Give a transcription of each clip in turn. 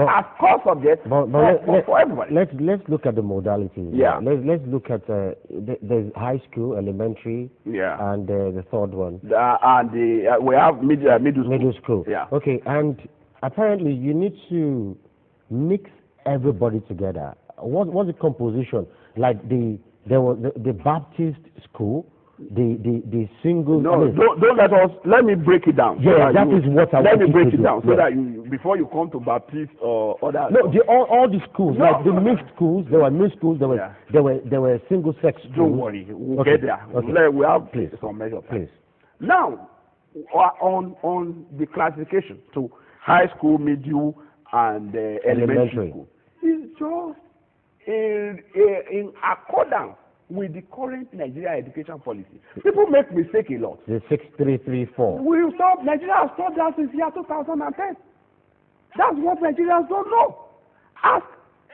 as core subjects for everybody. Let's look at the modalities. Yeah. Let's look at there's high school, elementary, and the third one. We have middle school. Yeah. Okay, and apparently you need to mix everybody together. What's the composition? Like there was the Baptist school. The single. No, don't let me break it down. Yeah, that is what I let me break it down so that before you come to Baptist or other. No, all the schools, like the mixed schools, there were mixed schools, there were single sex schools. Don't worry, we'll get there. Okay. We have some measure. Please. Now, on the classification to high school, middle, and elementary school, it's just in accordance with the current Nigeria education policy. People make mistake a lot. The 6334. Nigeria has stopped that since year 2010. That's what Nigerians don't know. Ask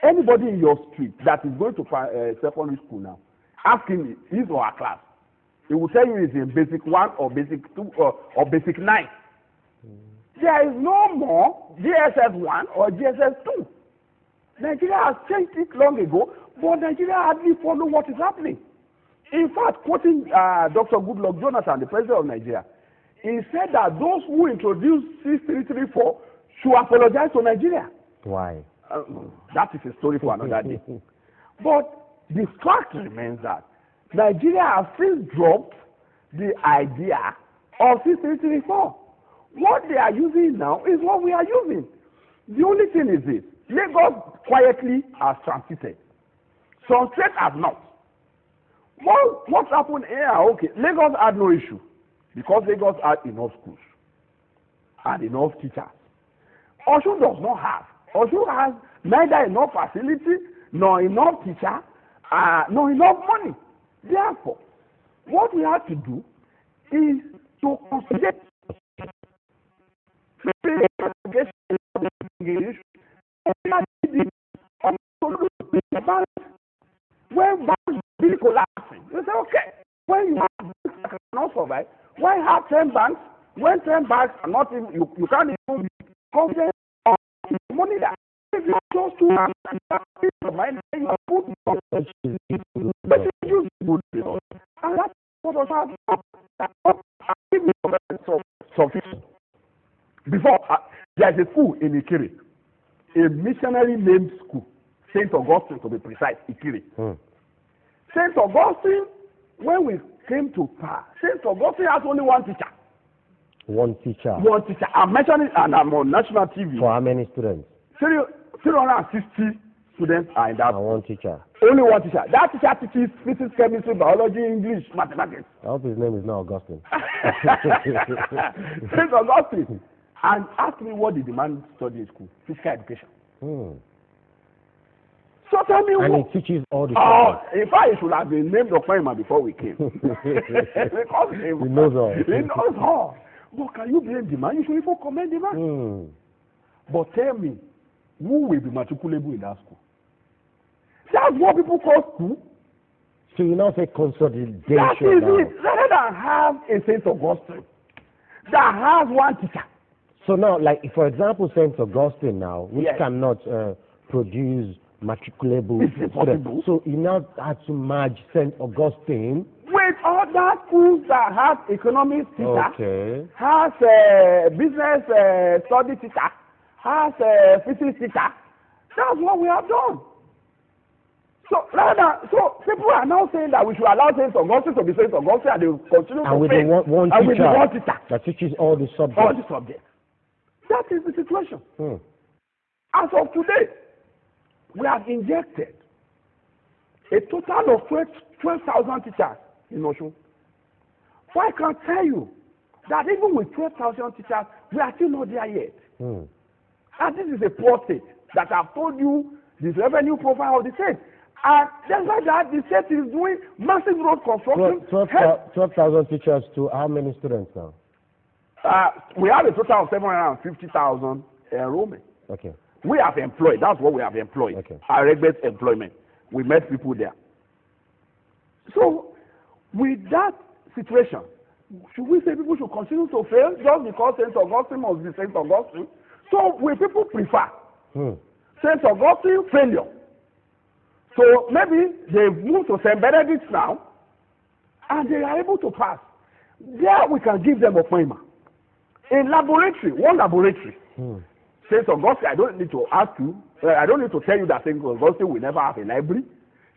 anybody in your street that is going to secondary school now. Ask him his or her class. He will tell you it's in basic 1 or basic 2 or basic 9. There is no more GSS 1 or GSS 2. Nigeria has changed it long ago, but Nigeria hardly follow what is happening. In fact, quoting Dr. Goodluck Jonathan, the president of Nigeria, he said that those who introduced 6334 should apologize to Nigeria. Why? That is a story for another day. But the fact remains that Nigeria has since dropped the idea of 6334. What they are using now is what we are using. The only thing is this: Lagos quietly has transited. Some states have not. What happened here? Okay, Lagos had no issue because Lagos had enough schools and enough teachers. Osun does not have. Osun has neither enough facility, nor enough teacher, nor enough money. Therefore, what we have to do is to consider when banks really collapsing, you say, okay, when you have banks that cannot survive, why have 10 banks? When 10 banks are not even, you can't even be confident of the money that if you just to mind, you put but you use good results. And that's what was happening. Before, there's a school in Ikire, a missionary named school, St. Augustine to be precise, Ikire. St. Augustine, when we came to power, St. Augustine has only one teacher. One teacher. One teacher. I'm mentioning it and I'm on national TV. For how many students? 360 students are in that. And one teacher. Only one teacher. That teacher teaches physics, chemistry, biology, English, mathematics. I hope his name is not Augustine. St. Augustine. And ask me what did the man study in school? Physical education. So tell me and what. he teaches all the in fact, he should have been named Okpema before we came. Because he knows all. He knows all. But can you blame the man? You should even commend the man. But tell me, who will be matriculable in that school? That's what people call school. So you now say consolidation. That is it. Rather than have a St. Augustine that has one teacher. So now, like, for example, St. Augustine now, which cannot produce matriculable students. So you now have to merge St. Augustine with other schools that have economics teacher, has business study teacher, has physics teacher. That's what we have done. So people are now saying that we should allow St. Augustine to be St. Augustine and they will continue to with pay. One and teacher with one teacher that teaches all the subjects. All the subjects. That is the situation. As of today, we have injected a total of 12,000 teachers in Osun. So I can tell you that even with 12,000 teachers, we are still not there yet. And this is a poor state that I've told you the revenue profile of the state. And that's why that the state is doing massive road construction. 12,000 teachers to how many students now? We have a total of 750,000 enrollment. Okay. We have employed. That's what we have employed. Okay. Our regular employment. We met people there. So, with that situation, should we say people should continue to fail just because St. Augustine must be St. Augustine? So, will people prefer St. Augustine, failure. So maybe they've moved to St. Benedict now, and they are able to pass. There we can give them a appointment. In laboratory, one laboratory. St. Augustine, I don't need to ask you, I don't need to tell you that St. Augustine will never have a library.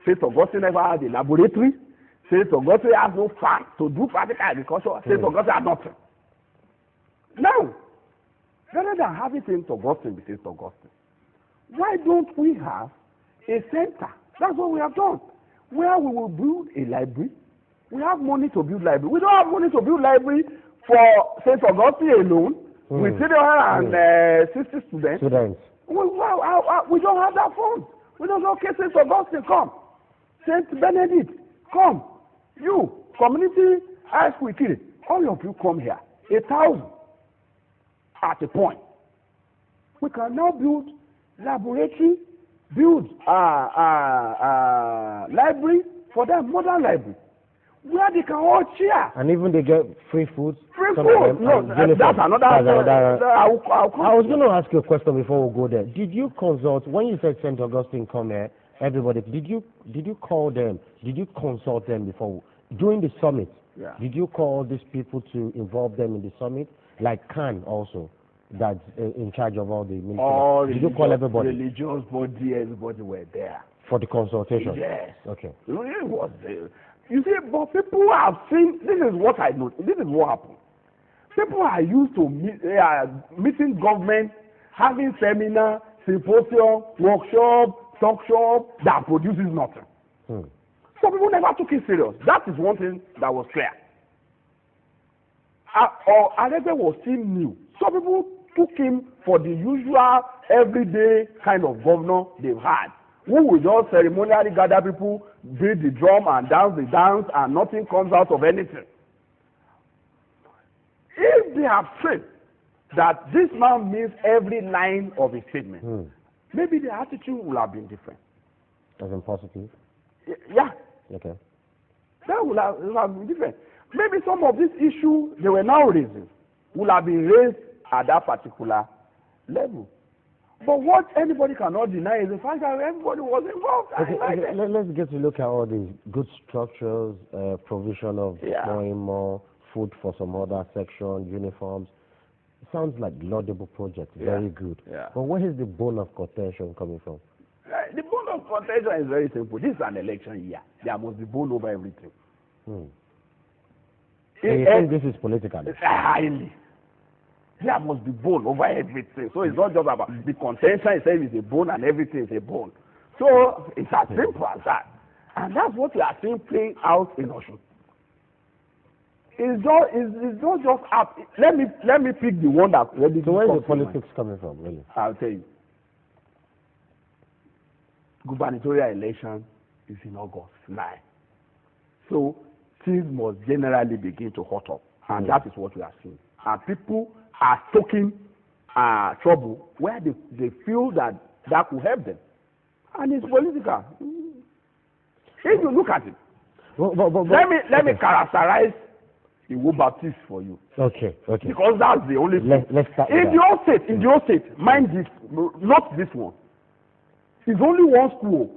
St. Augustine never had a laboratory. St. Augustine has no farm to do practical agriculture. St. Augustine has nothing. Now, rather than having St. Augustine be St. Augustine, why don't we have a center? That's what we have done. Where we will build a library. We have money to build library. We don't have money to build library for St. Augustine alone. With 360 students. We don't have that fund. We don't know, okay, St. Augustine, come. St. Benedict, come. You, community high school kids, all of you come here. 1,000 at a point. We can now build laboratory, build library for them, modern library, where they can all cheer. And even they get free food. Free food. No, that's another. I was going to ask you a question before we go there. Did you consult, when you said St. Augustine come here, everybody, did you call them? Did you consult them before? During the summit, did you call these people to involve them in the summit? Like Khan also, that's in charge of all the ministries. All did you call everybody? Religious body, everybody were there. For the consultation? Yes. Okay. It was there. You see, but people have seen, this is what I know, this is what happened. People are used to meeting government, having seminar, symposium, workshop, talk shop that produces nothing. Some people never took it serious. That is one thing that was clear. Or Arebe was still new. Some people took him for the usual everyday kind of governor they've had, who will just ceremonially gather people, beat the drum and dance the dance, and nothing comes out of anything. If they have said that this man means every line of his statement, maybe the attitude would have been different. As in positive? Yeah. Okay. That would have been different. Maybe some of these issues they were now raising would have been raised at that particular level. But what anybody cannot deny is the fact that everybody was involved. Okay, let's get to look at all these good structures, provision of more food for some other section, uniforms. It sounds like laudable project, very good. But where is the bone of contention coming from? The bone of contention is very simple. This is an election year. There must be bone over everything. And you think this is political? Highly. There must be bone over everything. So it's not just about the contention itself is a bone and everything is a bone. So it's as simple as that. And that's what we are seeing playing out in Osun. It's not just up. Let me pick the one that really. So where is the politics coming from, really? I'll tell you. Gubernatorial election is in August 9. So things must generally begin to hot up. And that is what we are seeing. And people are stoking trouble where they feel that could help them. And it's political. If you look at it, let me characterize Iwo Baptist for you. Okay. Because that's the only thing. Let's start in your state, mind this, not this one. It's only one school.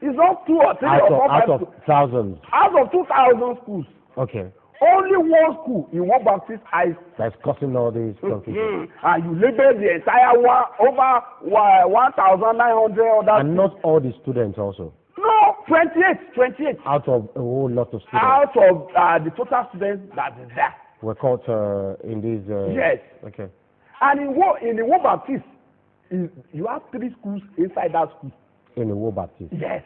It's not 2 or 3 or 4 out of thousands. Out of 2,000 schools. Okay. Only one school in Iwo Baptist High. That's causing all these confusion. And you label the entire one over 1,900 others. And not all the students also. No, 28. Out of a whole lot of students. Out of the total students that is there. We're caught in these. Yes. Okay. And in Iwo Baptist, you have 3 schools inside that school. In Iwo Baptist. Yes.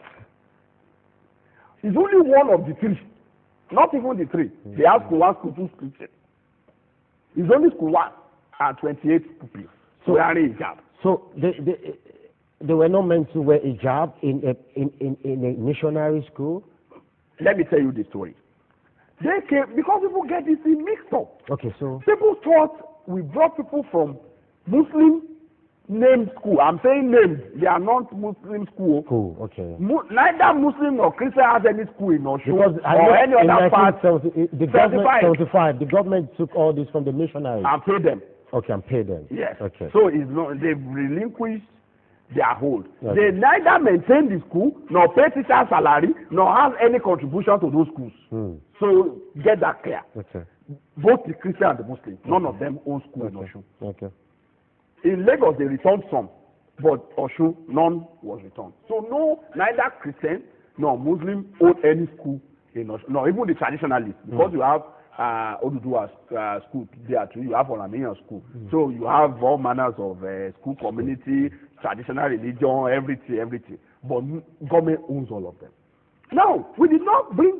It's only one of the 3. Not even the 3. They have school 1, school 2, school 3. It's only school 1 and 28 pupils. So wearing hijab. So they were not meant to wear hijab in a missionary school? Let me tell you the story. They came because people get this thing mixed up. Okay, so people thought we brought people from Muslim named school. I'm saying named. They are not Muslim school. Cool. Okay. Neither Muslim nor Christian has any school in Osun or any other part. The government took all this from the missionaries and paid them. Okay, and pay them. Yes. Okay. So it's not, they've relinquished their hold. Okay. They neither maintain the school, nor pay teacher salary, nor have any contribution to those schools. So get that clear. Okay. Both the Christian and the Muslim, none of them own school in Osun. Okay. In Lagos, they returned some, but Osun, none was returned. So no, neither Christian nor Muslim own any school in Osun. No, even the traditionalists, because you have Oduduwa school there too, you have Olamide school. So you have all manners of school community, traditional religion, everything. But government owns all of them. Now, we did not bring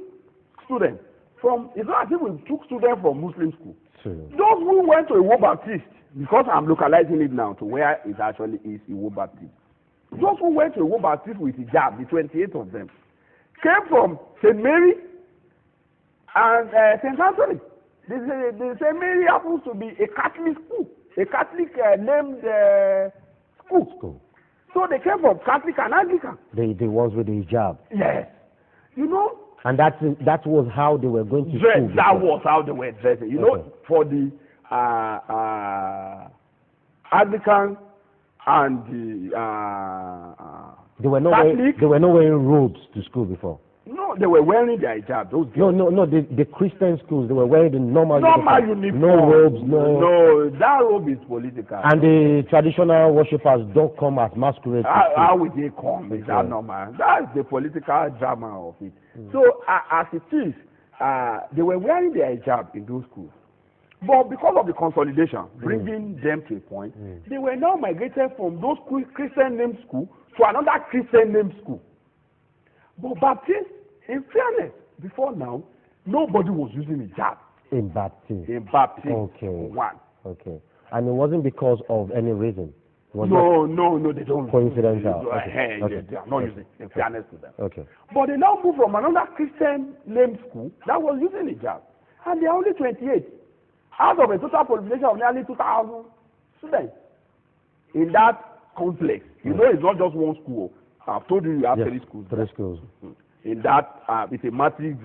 students from, it's not as if we took students from Muslim school. Sure. Those who went to Iwo Baptist, because I'm localizing it now to where it actually is Iwo Baptist. Those who went to Iwo Baptist with hijab, the 28 of them, came from St. Mary and St. Anthony. The St. Mary happens to be a Catholic school, a Catholic named school. So they came from Catholic and Anglican. The ones with the hijab. Yes. You know. And that was how they were going to dress. school. That was how they were dressing. You know, for the Anglican and the they were not Catholic. they were not wearing robes to school before. No, they were wearing their hijab. Those girls. No. The Christian schools, they were wearing the normal uniform. No robes, no. That robe is political. And the traditional worshippers don't come as masquerade. How would they come? Is that normal? That's the political drama of it. So as it is, they were wearing their hijab in those schools. But because of the consolidation, bringing them to a point, they were now migrated from those Christian named school to another Christian named school. But Baptist, in fairness, before now, nobody was using hijab. In Baptist. Okay. One. Okay. And it wasn't because of any reason. No, they don't. Coincidental. They are not using, in fairness to them. Okay. But they now moved from another Christian named school that was using hijab. And they are only 28. Out of a total population of nearly 2,000 students. In that complex. You know, it's not just one school. I've told you have 3 schools. 3 schools. In that, it's a massive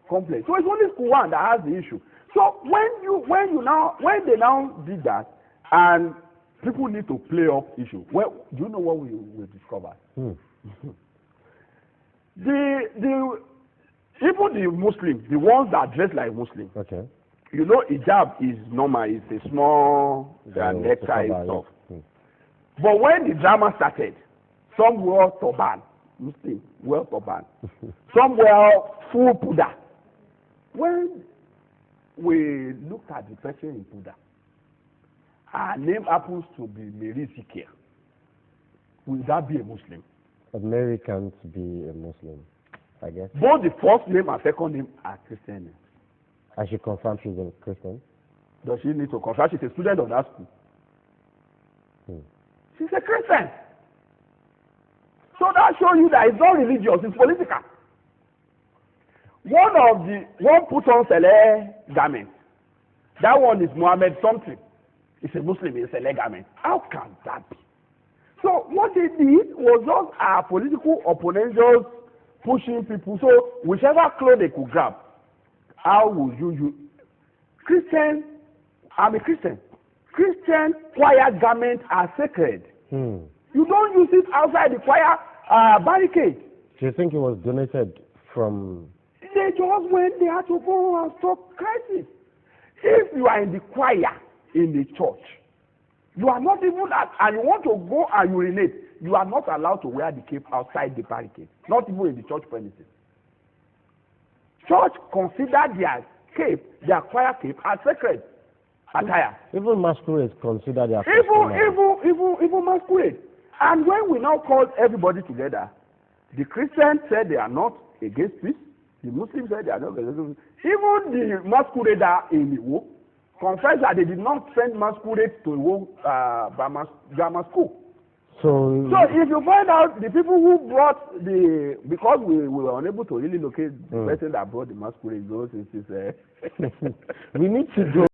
complex. So it's only school one that has the issue. So when they now did that, and people need to play up issue. Well, do you know what we discovered? Even the Muslims, the ones that dress like Muslims. Okay. You know, hijab is normal. It's a small necktie stuff. But when the drama started, some wore turban, Muslim wear turban. Some wear full puda. When we looked at the person in puda, her name happens to be Mary Sikia. Will that be a Muslim? But Mary can't be a Muslim, I guess. Both the first name and second name are Christian names. And she confirmed she's a Christian? Does she need to confirm? She's a student of that school. She's a Christian. So that shows you that it's not religious, it's political. One put on Saleh garment. That one is Muhammad something. It's a Muslim, it's a Saleh garment. How can that be? So what they did was just our political opponents just pushing people. So whichever clothes they could grab, how would you Christian, I'm a Christian. Christian choir garments are sacred. You don't use it outside the choir barricade. Do you think it was donated from? They just went there to go and stop crisis. If you are in the choir in the church, you are not even and you want to go and urinate, you are not allowed to wear the cape outside the barricade, not even in the church premises. Church consider their cape, their choir cape, as sacred attire. Even masquerades consider their even masquerade. And when we now called everybody together, the Christians said they are not against peace. The Muslims said they are not against peace. Even the masquerader in Iwo confessed that they did not send masquerades to Iwo grammar school. So if you find out the people who brought because we were unable to really locate the person that brought the masquerade, those is we need to go.